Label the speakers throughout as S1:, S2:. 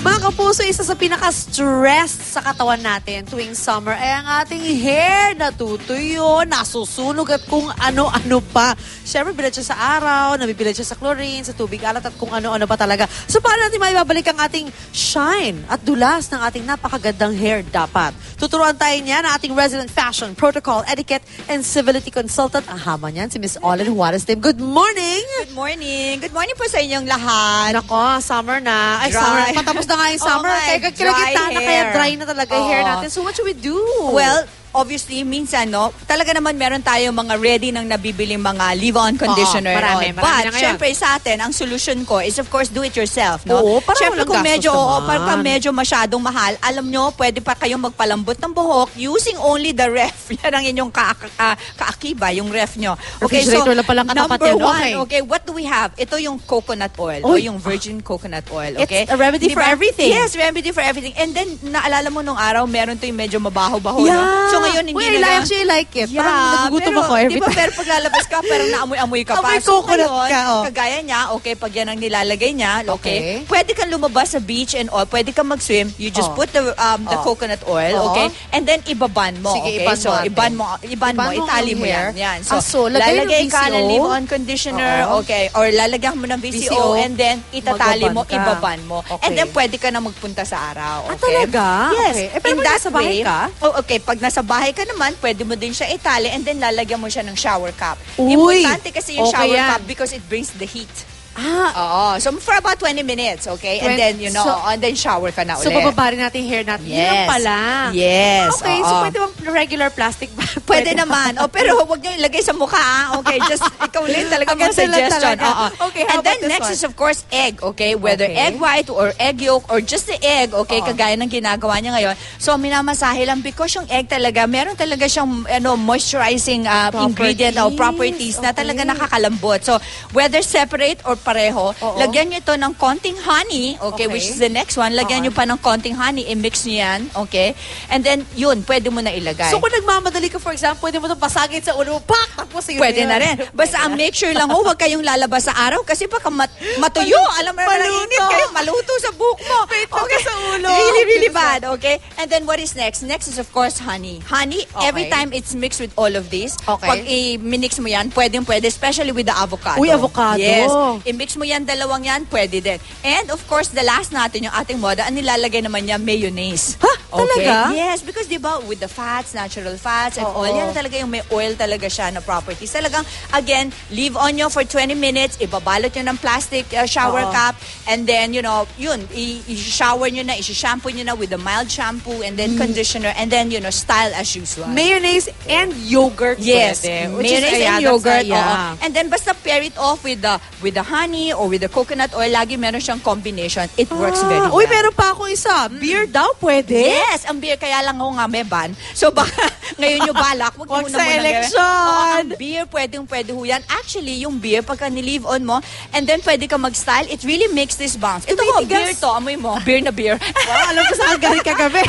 S1: Mga kapuso, isa sa pinaka-stress sa katawan natin tuwing summer ay ang ating hair. Natutuyo, nasusunog at kung ano-ano pa. Siyempre, bilad siya sa araw, nabibilad siya sa chlorine, sa tubig alat at kung ano-ano pa talaga. So, paano natin maibabalik ang ating shine at dulas ng ating napakagandang hair dapat? Tuturuan tayo niya ng ating resident fashion, protocol, etiquette, and civility consultant. Ang hama niyan, si Miss Olin Juarez. Good morning!
S2: Good morning! Good morning po sa inyong lahat.
S1: Nako, summer na. Ay,
S2: Dry.
S1: summer. Patapos na nga yung summer.
S2: Oh my,
S1: Kaya kinakita na, kaya dry na talaga yung hair
S2: Oo.
S1: natin. So what should we do?
S2: Well, obviously, minsan, no, talaga naman meron tayo mga ready nang nabibiling mga leave-on conditioner.
S1: marami
S2: But,
S1: na ngayon.
S2: syempre sa atin, ang solution ko is of course, do it yourself, no?
S1: Oo, parang
S2: Syempre,
S1: walang
S2: kung
S1: gastos
S2: medyo,
S1: naman.
S2: pagka medyo masyadong mahal, alam nyo, pwede pa kayong magpalambot ng buhok using only the ref. Yan ang inyong kaakiba, yung ref nyo. Okay, so,
S1: Refrigerator lang palang katapat
S2: number
S1: yan.
S2: one,
S1: Okay.
S2: okay, what do we have? Ito yung coconut oil, o yung virgin coconut oil, okay?
S1: It's a remedy for
S2: Diba?
S1: everything.
S2: Yes, remedy for everything. And then, naalala mo nung araw, meron to yung medyo mabaho-baho,
S1: Yeah.
S2: no? So ngayon, hindi
S1: Well, I actually like it. Parang nagugutom ako every
S2: diba,
S1: time.
S2: pero pag lalabas ka, parang naamoy-amoy ka pa.
S1: Amoy coconut
S2: ngayon,
S1: ka, oh.
S2: Kagaya niya, okay, pag yan ang nilalagay niya,
S1: Okay.
S2: okay, pwede kang lumabas sa beach and all, pwede kang mag-swim, you just put the coconut oil, okay, and then ibaban mo,
S1: Sige,
S2: okay?
S1: iban
S2: So,
S1: mo, ate.
S2: iban mo, itali
S1: yung
S2: mo
S1: hair.
S2: yan.
S1: So, lagay
S2: lalagay
S1: ng
S2: ka
S1: VCO.
S2: ng leave-on conditioner, okay, or lalagyan mo ng VCO, and then itatali mo,
S1: Magaban ka.
S2: ibaban mo.
S1: Okay.
S2: And then pwede ka na magpunta sa araw,
S1: Ah,
S2: okay?
S1: talaga?
S2: Yes.
S1: Okay. Pero
S2: In
S1: pag
S2: that
S1: nasa bahay
S2: way,
S1: ka?
S2: okay, pag nasa bahay ka naman, pwede mo din siya itali and then lalagyan mo siya ng shower cap.
S1: Uy!
S2: Importante kasi yung
S1: Okay
S2: shower
S1: yan.
S2: cap because it brings the heat.
S1: Ah,
S2: Oo. So, for about 20 minutes, okay? And then, and then shower ka na ulit.
S1: so bababa rin natin yung hair natin. Yun lang pala.
S2: Yes.
S1: Okay, so
S2: oo.
S1: pwede bang regular plastic ba?
S2: Pwede naman. Pero huwag niyo ilagay sa mukha, ah. Okay, just ikaw ulit talaga mga
S1: Ganun lang
S2: suggestion.
S1: talaga.
S2: Oo.
S1: Okay, how
S2: And then
S1: about this
S2: next
S1: one?
S2: is of course egg, okay? Whether
S1: Okay.
S2: egg white or egg yolk or just the egg, okay? Kagaya ng ginagawa niya ngayon. So minamasahe lang because yung egg talaga, meron talaga siyang moisturizing ingredient o properties na talaga
S1: Okay.
S2: nakakalambot. So whether separate or pareho, lagyan niyo ito ng konting honey, okay? Which is the next one. Lagyan niyo pa ng konting honey, i-mix niyo yan, okay? And then yun, pwede mo na ilagay.
S1: So kung nagmamadali ka, for example, pwede mo itong pasagin sa ulo mo, pak! Tapos yun
S2: Pwede na rin. Basta make sure lang, huwag kayong lalabas sa araw kasi baka matuyo. Alam mo naman, ang
S1: Maluto.
S2: init kayo, maluto sa buhok mo.
S1: Okay, sa ulo.
S2: Really, really bad, okay? And then what is next? Next is of course honey. Honey, every
S1: Okay.
S2: time it's mixed with all of these,
S1: Okay.
S2: pag i-mix mo yan, pwede, especially with the avocado.
S1: Uy, avocado.
S2: Yes. I-mix mo yan, dalawang yan, pwede din. And of course, the last natin, yung ating moda, ang nilalagay naman niya, mayonnaise.
S1: Ha? Talaga?
S2: Yes, because di ba, with the fats, natural fats, and
S1: Oo.
S2: all, yan talaga yung may oil talaga siya na properties. Talagang, again, leave on nyo for 20 minutes, ibabalot nyo ng plastic shower cap, and then, yun, i-shower nyo na, i-shampoo nyo na with a mild shampoo, and then conditioner, and then, style as usual.
S1: Mayonnaise and yogurt.
S2: Yes,
S1: pwede. Which
S2: mayonnaise
S1: is,
S2: and
S1: that's
S2: yogurt.
S1: yeah.
S2: Oo. And then basta pair it off with the honey or with the coconut oil. Lagi meron siyang combination. It works very well.
S1: Uy, meron pa ako isa. Beer daw, pwede?
S2: Yes, ang beer kaya lang ako nga may ban. So baka ngayon yung balak, wag
S1: Wag
S2: mo
S1: sa
S2: muna
S1: election.
S2: ang beer pwede ho yan. Actually, yung beer pagka ni-leave on mo and then pwede ka mag-style, it really makes this bounce. Ito ko, beer to, amoy mo. Beer na beer.
S1: Wow, alam ko saan galing kagabi.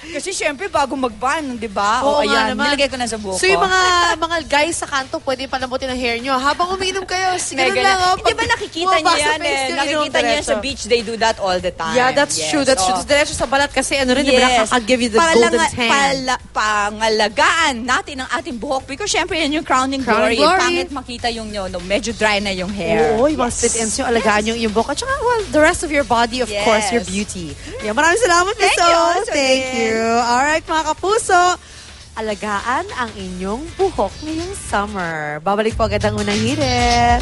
S2: Kasi syempre bago mag-ban, di ba?
S1: Oo
S2: O
S1: nga
S2: ayan,
S1: naman.
S2: nilagay ko na sa buhok
S1: So yung mga guys sa kanto, pwede palambutin ang hair nyo. Habang umiinom kayo, sige
S2: Mega
S1: lang.
S2: na.
S1: Oh,
S2: Di ba nakikita niyo
S1: bumabasa
S2: yan
S1: face
S2: eh?
S1: yung
S2: Nakikita
S1: inom
S2: niyo yan sa
S1: diretso.
S2: beach, they do that all the time.
S1: Yeah, that's
S2: Yes.
S1: true. That's true.
S2: Oh.
S1: Diretso sa balat kasi ano rin, di ba, nakaka-give you the golden tan.
S2: Pangalagaan natin ang ating buhok because syempre yan yung crowning glory.
S1: glory.
S2: Pangit makita yung medyo dry na yung hair.
S1: Oo, yung mga split ends yung alagaan yung buhok. At saka, well, the rest of your body, of
S2: Yes.
S1: course, your beauty. Yeah, maraming salamat, Miss
S2: Thank you,
S1: O.
S2: also
S1: Thank
S2: din.
S1: you. Alright, mga kapuso. Alagaan ang inyong buhok ngayong summer. Babalik po agad ang unang hirit.